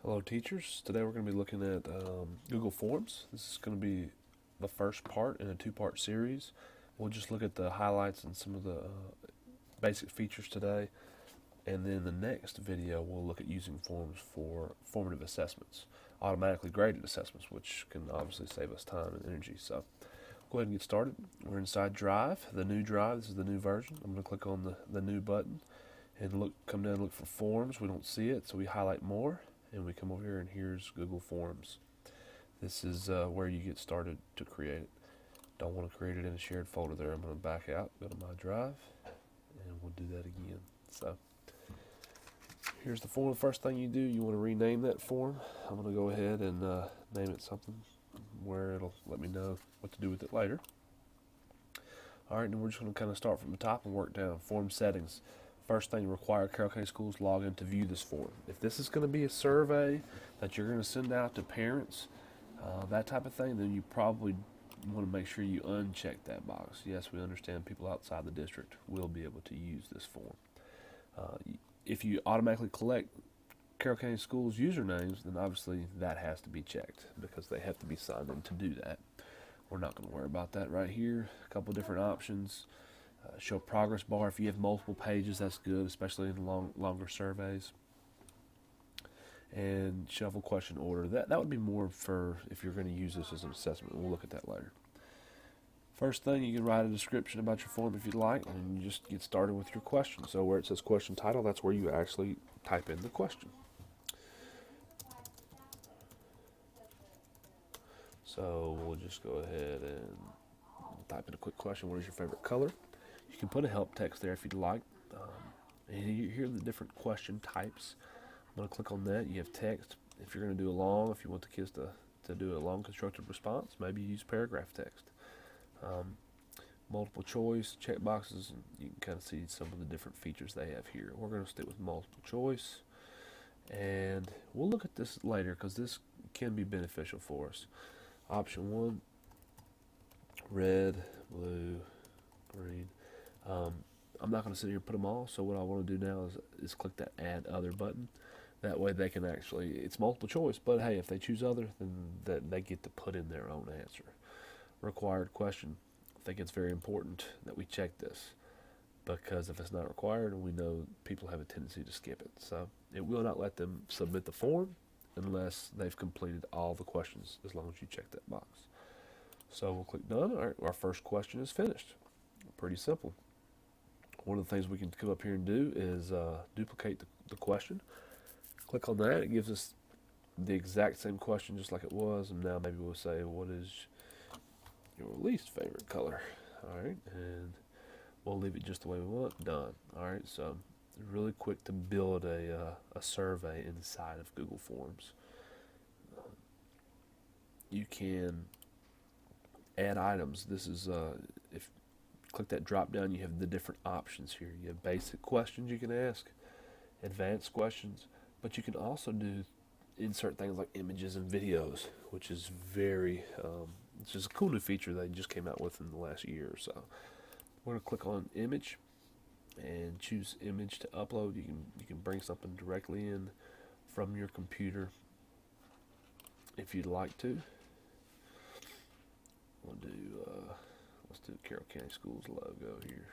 Hello teachers, today we're going to be looking at Google Forms. This is going to be the first part in a two-part series. We'll just look at the highlights and some of the basic features today, and then the next video we'll look at using forms for formative assessments, automatically graded assessments, which can obviously save us time and energy. So go ahead and get started. We're inside Drive, the new Drive. This is the new version. I'm going to click on the new button and come down and look for Forms. We don't see it, so we highlight More. And we come over here and here's Google Forms. This is where you get started to create it. Don't want to create it in a shared folder there. I'm going to back out, go to my drive, and we'll do that again. So here's the form. The first thing you do, you want to rename that form. I'm going to go ahead and name it something where it'll let me know what to do with it later. All right, and we're just going to kind of start from the top and work down. Form settings. First thing, require Carroll County Schools login to view this form. If this is going to be a survey that you're going to send out to parents, that type of thing, then you probably want to make sure you uncheck that box. Yes, we understand people outside the district will be able to use this form. If you automatically collect Carroll County Schools usernames, then obviously that has to be checked because they have to be signed in to do that. We're not going to worry about that right here. A couple different options. Show progress bar. If you have multiple pages, that's good, especially in longer surveys. And shuffle question order. That would be more for if you're going to use this as an assessment. We'll look at that later. First thing, you can write a description about your form if you'd like, and you just get started with your question. So where it says question title, that's where you actually type in the question. So we'll just go ahead and type in a quick question. What is your favorite color? You can put a help text there if you'd like. And here are the different question types. I'm going to click on that. You have text. If you're going to do a long, if you want the kids to do a long constructed response, maybe use paragraph text. Multiple choice, check boxes, and you can kind of see some of the different features they have here. We're going to stick with multiple choice. And we'll look at this later because this can be beneficial for us. Option 1, red, blue, green. I'm not going to sit here and put them all, so what I want to do now is click that Add Other button. That way they can actually, it's multiple choice, but hey, if they choose other, then they get to put in their own answer. Required question. I think it's very important that we check this because if it's not required, we know people have a tendency to skip it. So it will not let them submit the form unless they've completed all the questions, as long as you check that box. So we'll click Done. All right, our first question is finished. Pretty simple. One of the things we can come up here and do is duplicate the question. Click on that. It gives us the exact same question just like it was. And now maybe we'll say, what is your least favorite color? All right. And we'll leave it just the way we want. Done. All right. So really quick to build a survey inside of Google Forms. You can add items. This is if click that drop down, you have the different options here. You have basic questions you can ask, advanced questions, but you can also insert things like images and videos, which is it's just a cool new feature they just came out with in the last year or so. We're going to click on image and choose image to upload. You can bring something directly in from your computer if you'd like to. Let's do Carroll County Schools logo here.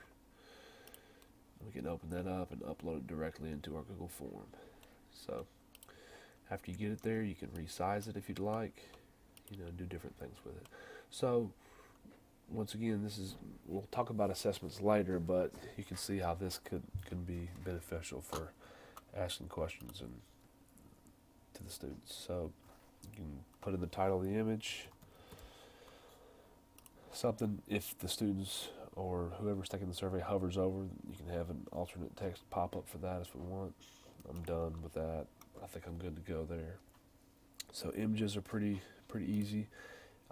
We can open that up and upload it directly into our Google form. So after you get it there, you can resize it if you'd like, do different things with it. So once again, we'll talk about assessments later, but you can see how this can be beneficial for asking questions to the students. So you can put in the title of the image, something if the students or whoever's taking the survey hovers over, you can have an alternate text pop up for that if we want. I'm done with that. I think I'm good to go there. So images are pretty easy.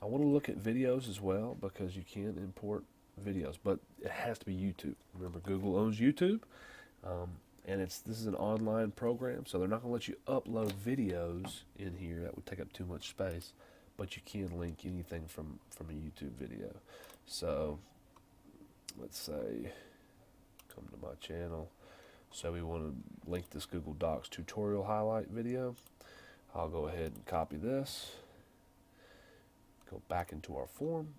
I want to look at videos as well because you can import videos, but it has to be YouTube. Remember, Google owns YouTube, and this is an online program, so they're not going to let you upload videos in here. That would take up too much space. But you can link anything from a YouTube video. So let's say, come to my channel. So we want to link this Google Docs tutorial highlight video. I'll go ahead and copy this, go back into our form,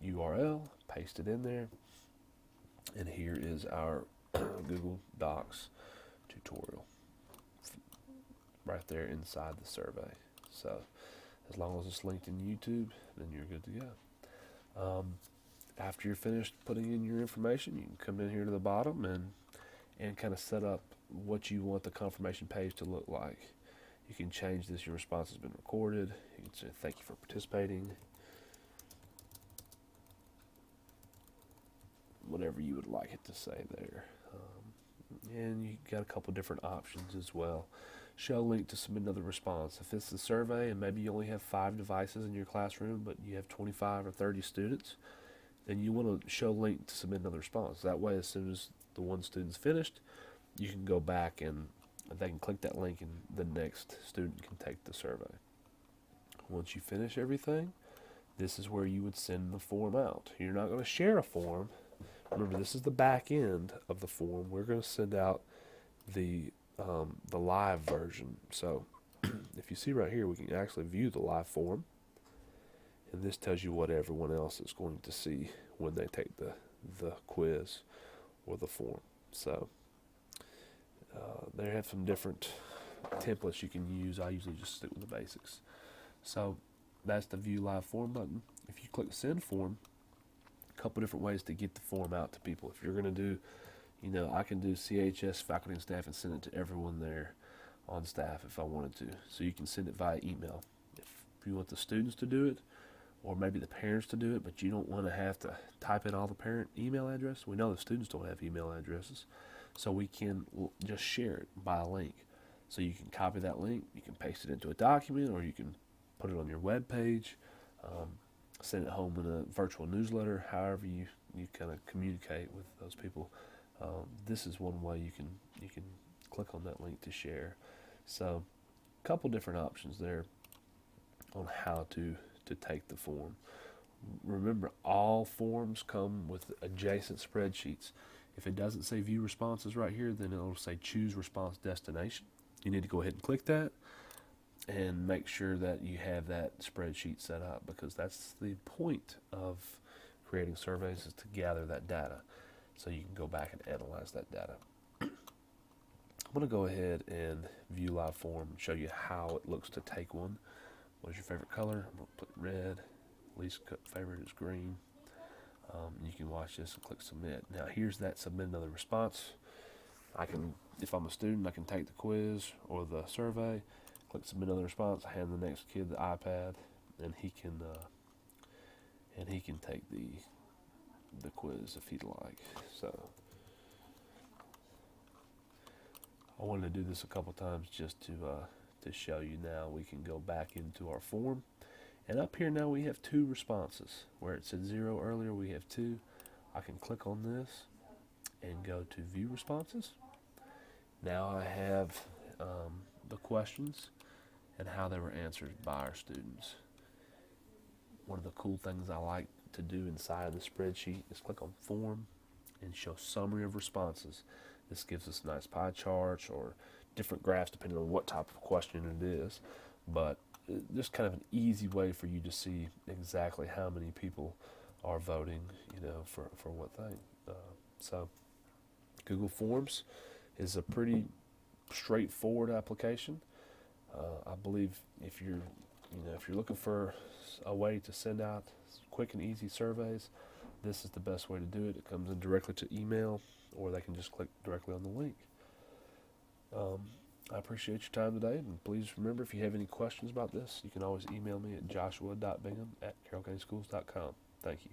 URL, paste it in there, and here is our Google Docs tutorial right there inside the survey. So as long as it's linked in YouTube, then you're good to go. After you're finished putting in your information, you can come in here to the bottom and kind of set up what you want the confirmation page to look like. You can change this. Your response has been recorded. You can say thank you for participating. Whatever you would like it to say there. And you got a couple different options as well. Show link to submit another response. If it's a survey and maybe you only have 5 devices in your classroom, but you have 25 or 30 students, then you want to show link to submit another response. That way, as soon as the one student's finished, you can go back and they can click that link and the next student can take the survey. Once you finish everything, this is where you would send the form out. You're not going to share a form. Remember, this is the back end of the form. We're going to send out the live version. So if you see right here, we can actually view the live form. And this tells you what everyone else is going to see when they take the quiz or the form. So they have some different templates you can use. I usually just stick with the basics. So that's the view live form button. If you click send form, a couple different ways to get the form out to people. If you're going to do, I can do CHS faculty and staff and send it to everyone there on staff if I wanted to. So you can send it via email. If you want the students to do it, or maybe the parents to do it, but you don't want to have to type in all the parent email address. We know the students don't have email addresses, so we can just share it by a link. So you can copy that link, you can paste it into a document, or you can put it on your web page, send it home in a virtual newsletter, however you kind of communicate with those people. This is one way you can click on that link to share. So a couple different options there on how to take the form. Remember, all forms come with adjacent spreadsheets. If it doesn't say view responses right here, then it'll say choose response destination. You need to go ahead and click that and make sure that you have that spreadsheet set up, because that's the point of creating surveys, is to gather that data so you can go back and analyze that data. I'm going to go ahead and view live form and show you how it looks to take one. What is your favorite color? I'm going to put red. Least favorite is green. You can watch this and click submit. Now here's that submit another response. If I'm a student, I can take the quiz or the survey, click submit another response, hand the next kid the iPad, and he can take the quiz if he'd like. So I wanted to do this a couple times just to show you. Now we can go back into our form, and up here now we have 2 responses. Where it said 0 earlier, we have 2. I can click on this and go to view responses. Now I have the questions and how they were answered by our students. One of the cool things I like to do inside of the spreadsheet is click on form and show summary of responses. This gives us nice pie charts or different graphs depending on what type of question it is, but just kind of an easy way for you to see exactly how many people are voting, for what thing. So Google Forms is a pretty straightforward application. I believe if you're looking for a way to send out quick and easy surveys, this is the best way to do it. It comes in directly to email, or they can just click directly on the link. I appreciate your time today, and please remember, if you have any questions about this, you can always email me at joshua.bingham@carrollcountyschools.com. Thank you.